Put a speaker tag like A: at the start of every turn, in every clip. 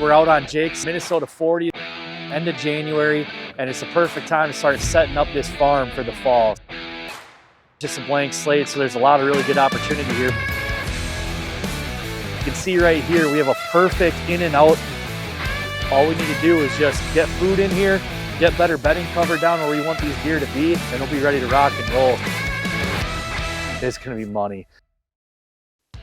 A: We're out on Jake's Minnesota 40, end of January, and it's the perfect time to start setting up this farm for the fall. Just a blank slate, so there's a lot of really good opportunity here. You can see right here, we have a perfect in and out. All we need to do is just get food in here, get better bedding cover down where we want these deer to be, and we'll be ready to rock and roll. It's gonna be money.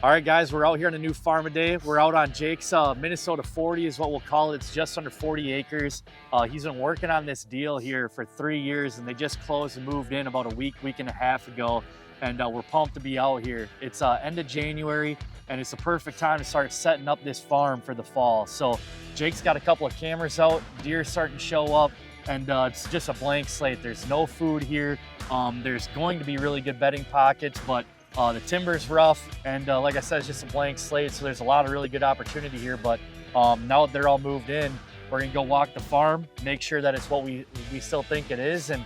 A: All right, guys, we're out here on a new farm today. We're out on Jake's Minnesota 40 is what we'll call it. It's just under 40 acres. He's been working on this deal here for 3 years, and they just closed and moved in about a week and a half ago. And we're pumped to be out here. It's end of January, and it's the perfect time to start setting up this farm for the fall. So Jake's got a couple of cameras out, deer starting to show up, and it's just a blank slate. There's no food here. There's going to be really good bedding pockets, but the timber's rough, and like I said, it's just a blank slate, so there's a lot of really good opportunity here. But now that they're all moved in, we're gonna go walk the farm, make sure that it's what we still think it is, and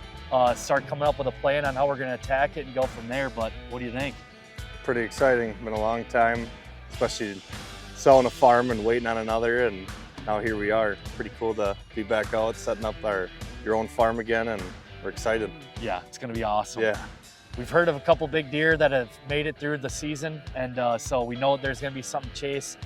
A: start coming up with a plan on how we're gonna attack it and go from there. But what do you think?
B: Pretty exciting. Been a long time, especially selling a farm and waiting on another, and now here we are. Pretty cool to be back out, setting up your own farm again, and we're excited.
A: Yeah, it's gonna be awesome.
B: Yeah.
A: We've heard of a couple big deer that have made it through the season, and so we know there's gonna be something to chase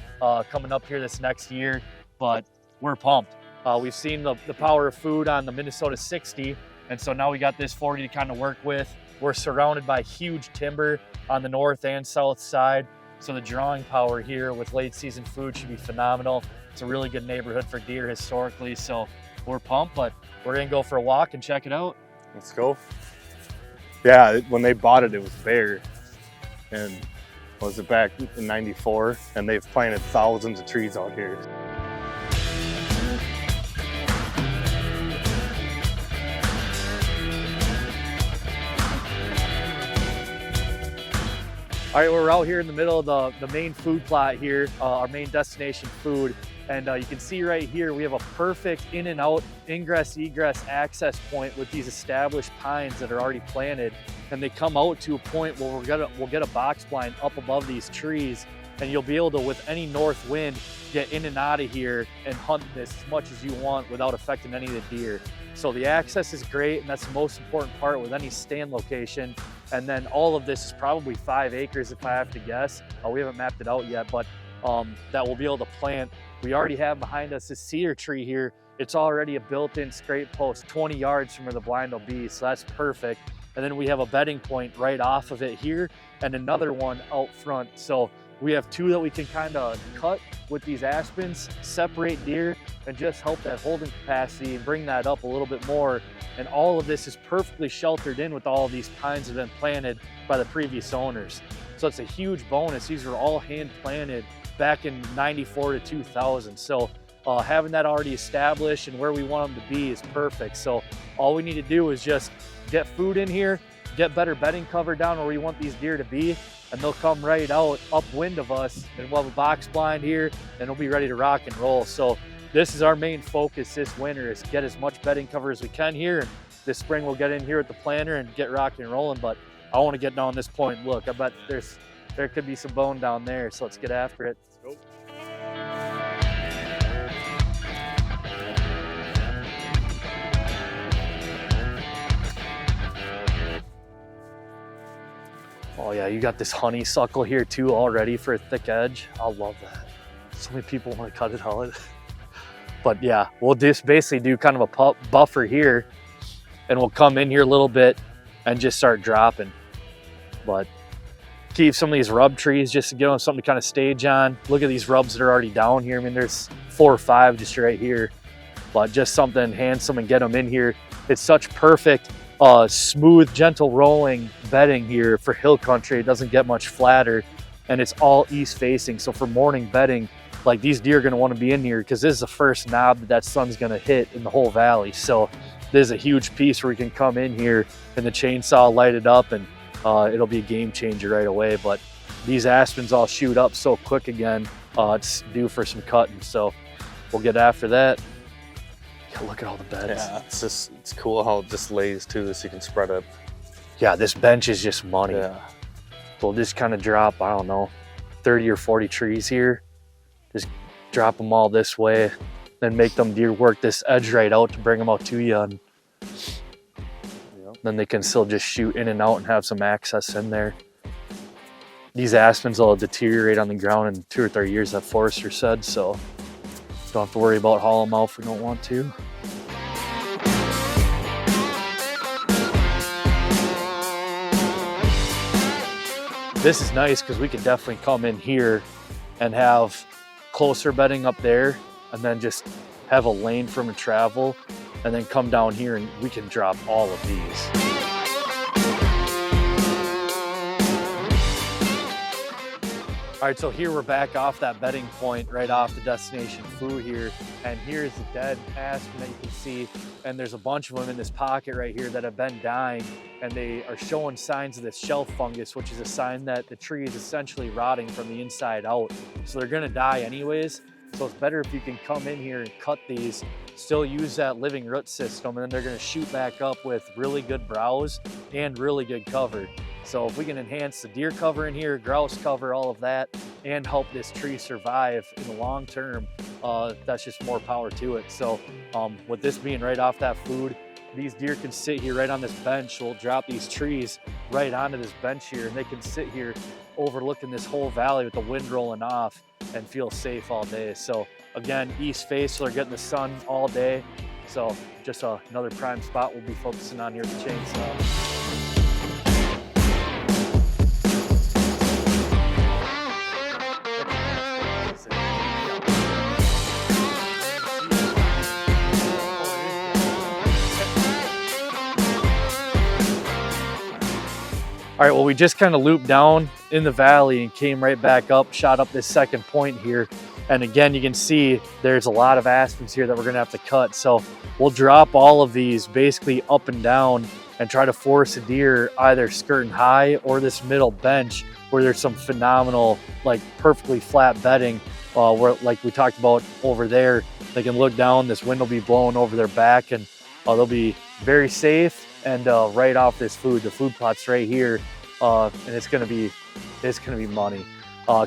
A: coming up here this next year, but we're pumped. We've seen the power of food on the Minnesota 60, and so now we got this 40 to kind of work with. We're surrounded by huge timber on the north and south side, so the drawing power here with late season food should be phenomenal. It's a really good neighborhood for deer historically, so we're pumped, but we're gonna go for a walk and check it out.
B: Let's go. Yeah, when they bought it, it was bare, and was it back in '94, and they've planted thousands of trees out here.
A: All right, we're out here in the middle of the main food plot here, our main destination food. And you can see right here, we have a perfect in and out ingress egress access point with these established pines that are already planted. And they come out to a point where we'll get a box blind up above these trees, and you'll be able to, with any north wind, get in and out of here and hunt this as much as you want without affecting any of the deer. So the access is great, and that's the most important part with any stand location. And then all of this is probably 5 acres if I have to guess. We haven't mapped it out yet, but that we'll be able to plant. We already have behind us this cedar tree here. It's already a built-in scrape post 20 yards from where the blind will be, so that's perfect. And then we have a bedding point right off of it here and another one out front. So we have 2 that we can kind of cut with these aspens, separate deer, and just help that holding capacity and bring that up a little bit more. And all of this is perfectly sheltered in with all of these pines that have been planted by the previous owners. So it's a huge bonus. These were all hand planted back in '94 to 2000. So having that already established and where we want them to be is perfect. So all we need to do is just get food in here, get better bedding cover down where we want these deer to be, and they'll come right out upwind of us, and we'll have a box blind here, and we'll be ready to rock and roll. So this is our main focus this winter, is get as much bedding cover as we can here, and this spring we'll get in here with the planter and get rocking and rolling. But I want to get down this point. Look, I bet there could be some bone down there, so let's get after it. Let's go. Oh yeah, you got this honeysuckle here too already for a thick edge. I love that. So many people want to cut it out. But yeah, we'll just basically do kind of a buffer here, and we'll come in here a little bit and just start dropping. But keep some of these rub trees just to give them something to kind of stage on. Look at these rubs that are already down here. I mean, there's 4 or 5 just right here, but just something handsome and get them in here. It's such perfect, smooth, gentle rolling bedding here for hill country. It doesn't get much flatter, and it's all east facing. So for morning bedding, like, these deer are going to want to be in here because this is the first knob that sun's going to hit in the whole valley. So there's a huge piece where we can come in here and the chainsaw light it up, and it'll be a game changer right away. But these aspens all shoot up so quick again. It's due for some cutting, so we'll get after that. Yeah, look at all the beds.
B: Yeah, it's cool how it just lays too, so you can spread it.
A: Yeah, this bench is just money.
B: Yeah.
A: We'll just kind of drop, I don't know, 30 or 40 trees here. Just drop them all this way, then make them deer work this edge right out to bring them out to you. And then they can still just shoot in and out and have some access in there. These aspens will deteriorate on the ground in 2 or 3 years, that forester said, so don't have to worry about hauling them out if we don't want to. This is nice because we can definitely come in here and have closer bedding up there and then just have a lane for them to travel and then come down here and we can drop all of these. All right, so here we're back off that bedding point, right off the destination food here. And here's the dead aspen that you can see. And there's a bunch of them in this pocket right here that have been dying. And they are showing signs of this shelf fungus, which is a sign that the tree is essentially rotting from the inside out. So they're gonna die anyways. So it's better if you can come in here and cut these, still use that living root system, and then they're gonna shoot back up with really good browse and really good cover. So if we can enhance the deer cover in here, grouse cover, all of that, and help this tree survive in the long term, that's just more power to it. So with this being right off that food, these deer can sit here right on this bench. We'll drop these trees right onto this bench here, and they can sit here overlooking this whole valley with the wind rolling off and feel safe all day. So again, east face, so they're getting the sun all day. So just another prime spot we'll be focusing on here with the chainsaw. All right, well, we just kind of looped down in the valley and came right back up, shot up this second point here. And again, you can see there's a lot of aspens here that we're gonna have to cut. So we'll drop all of these basically up and down and try to force a deer either skirting high or this middle bench where there's some phenomenal, like perfectly flat bedding. Where, like we talked about over there, they can look down, this wind will be blowing over their back, and they'll be very safe and right off this food. The food plot's right here, and it's gonna be money.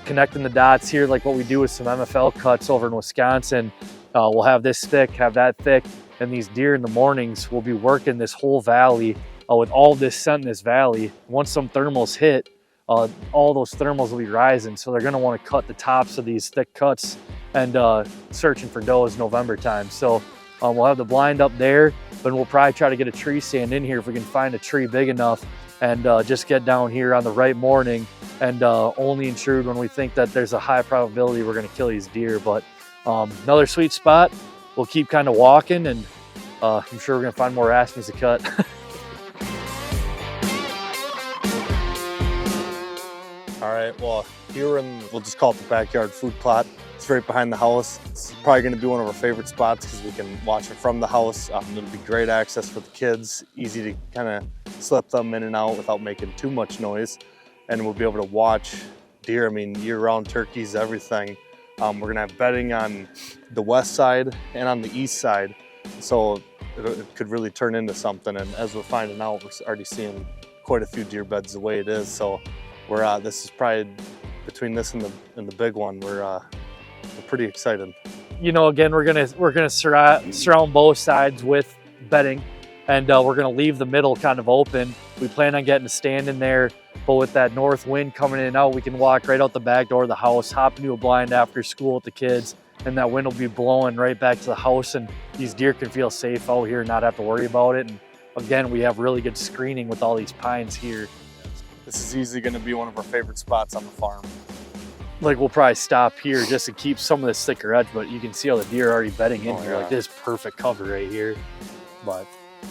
A: Connecting the dots here, like what we do with some MFL cuts over in Wisconsin. We'll have this thick, have that thick, and these deer in the mornings will be working this whole valley with all this scent in this valley. Once some thermals hit, all those thermals will be rising, so they're gonna wanna cut the tops of these thick cuts and searching for does November time. So we'll have the blind up there, but we'll probably try to get a tree stand in here if we can find a tree big enough, and just get down here on the right morning and only intrude when we think that there's a high probability we're gonna kill these deer. But another sweet spot. We'll keep kind of walking, and I'm sure we're gonna find more aspens to cut.
B: All right, well, here we'll just call it the backyard food plot. It's right behind the house. It's probably gonna be one of our favorite spots because we can watch it from the house. It'll be great access for the kids, easy to kind of slip them in and out without making too much noise. And we'll be able to watch deer, I mean, year-round turkeys, everything. We're gonna have bedding on the west side and on the east side. So it could really turn into something. And as we're finding out, we're already seeing quite a few deer beds the way it is. So this is probably, between this and the big one, we're pretty excited.
A: You know, again, we're gonna surround both sides with bedding, and we're gonna leave the middle kind of open. We plan on getting a stand in there, but with that north wind coming in and out, we can walk right out the back door of the house, hop into a blind after school with the kids, and that wind will be blowing right back to the house, and these deer can feel safe out here and not have to worry about it. And again, we have really good screening with all these pines here.
B: This is easily gonna be one of our favorite spots on the farm.
A: Like, we'll probably stop here just to keep some of this thicker edge, but you can see how the deer are already bedding in here.
B: Yeah.
A: Like, this is perfect cover right here. But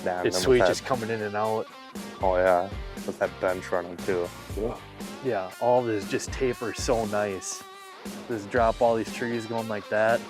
B: Yeah,
A: it's sweet just coming in and out.
B: Oh yeah, with that bench running too.
A: Yeah, all of this just tapers so nice. Just drop all these trees going like that.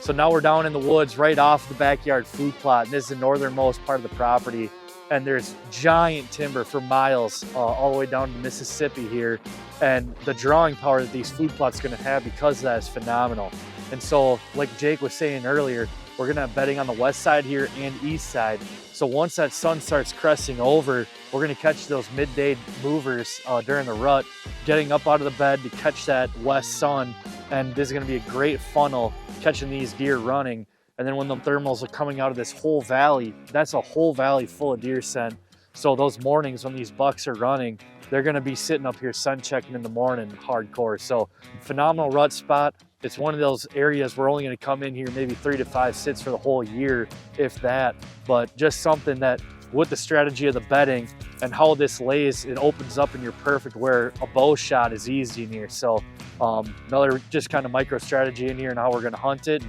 A: So now we're down in the woods right off the backyard food plot, and this is the northernmost part of the property. And there's giant timber for miles all the way down to Mississippi here. And the drawing power that these food plots gonna have because of that is phenomenal. And so, like Jake was saying earlier, we're gonna have bedding on the west side here and east side. So once that sun starts cresting over, we're gonna catch those midday movers during the rut, getting up out of the bed to catch that west sun and this is going to be a great funnel catching these deer running. And then when the thermals are coming out of this whole valley, that's a whole valley full of deer scent. So those mornings when these bucks are running, they're going to be sitting up here sun checking in the morning hardcore. So phenomenal rut spot. It's one of those areas we're only going to come in here maybe 3 to 5 sits for the whole year, if that. But just something that with the strategy of the bedding and how this lays, it opens up in your perfect where a bow shot is easy in here. So another just kind of micro strategy in here and how we're going to hunt it.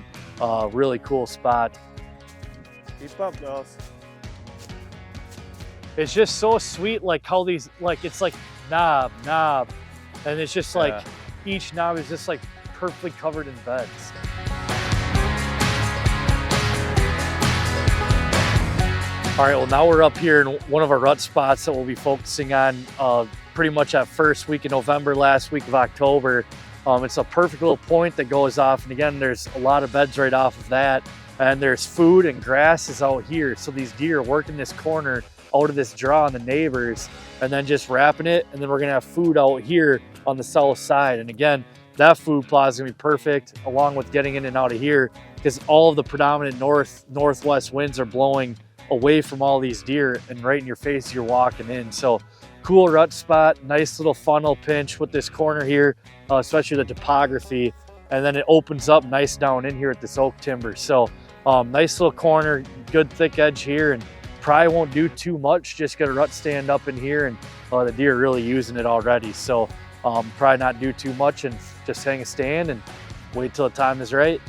A: Really cool spot.
B: Keep up, Gus.
A: It's just so sweet, like how these, like it's like knob, and it's just like each knob is just like perfectly covered in beds. All right, well now we're up here in one of our rut spots that we'll be focusing on pretty much that first week of November, last week of October. It's a perfect little point that goes off, and again, there's a lot of beds right off of that, and there's food and grasses out here. So these deer are working this corner out of this draw on the neighbors and then just wrapping it, and then we're gonna have food out here on the south side. And again, that food plot is gonna be perfect along with getting in and out of here because all of the predominant northwest winds are blowing away from all these deer and right in your face you're walking in. So cool rut spot, nice little funnel pinch with this corner here, especially the topography, and then it opens up nice down in here at this oak timber. So nice little corner, good thick edge here, and probably won't do too much, just get a rut stand up in here, and the deer are really using it already. So probably not do too much and just hang a stand and wait till the time is right.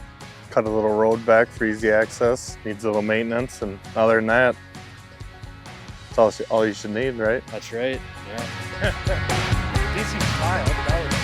B: Cut a little road back for easy access, needs a little maintenance, and other than that, that's all you should need, right?
A: That's right, yeah. DC smile, look at that.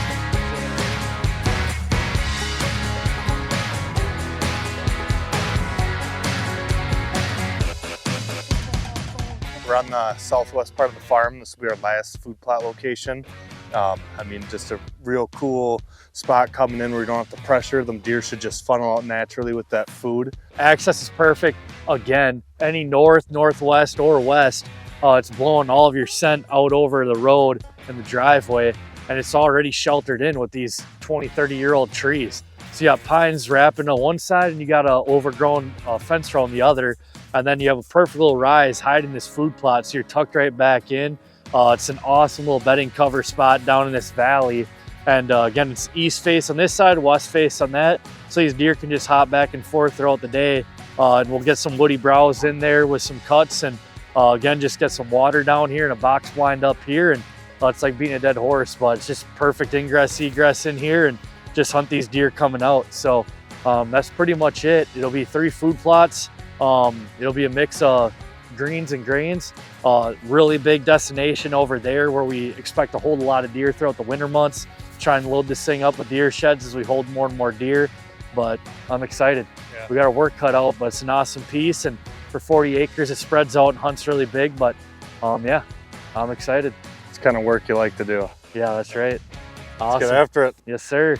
B: We're on the southwest part of the farm. This will be our last food plot location. I mean, just a real cool spot coming in where you don't have to pressure. Them deer should just funnel out naturally with that food.
A: Access is perfect. Again, any north, northwest, or west, it's blowing all of your scent out over the road and the driveway, and it's already sheltered in with these 20, 30-year-old trees. So you got pines wrapping on one side and you got a overgrown fence row on the other. And then you have a perfect little rise hiding this food plot, so you're tucked right back in. It's an awesome little bedding cover spot down in this valley. And again, it's east face on this side, west face on that. So these deer can just hop back and forth throughout the day. And we'll get some woody browse in there with some cuts. And again, just get some water down here and a box blind up here. And it's like being a dead horse, but it's just perfect ingress, egress in here and just hunt these deer coming out. So that's pretty much it. It'll be 3 food plots. It'll be a mix of greens and grains. Really big destination over there where we expect to hold a lot of deer throughout the winter months. Try and load this thing up with deer sheds as we hold more and more deer. But I'm excited. Yeah. We got our work cut out, but it's an awesome piece. And for 40 acres, it spreads out and hunts really big. But yeah, I'm excited.
B: It's kind of work you like to do.
A: Yeah, that's right. Awesome.
B: Let's get after it.
A: Yes, sir.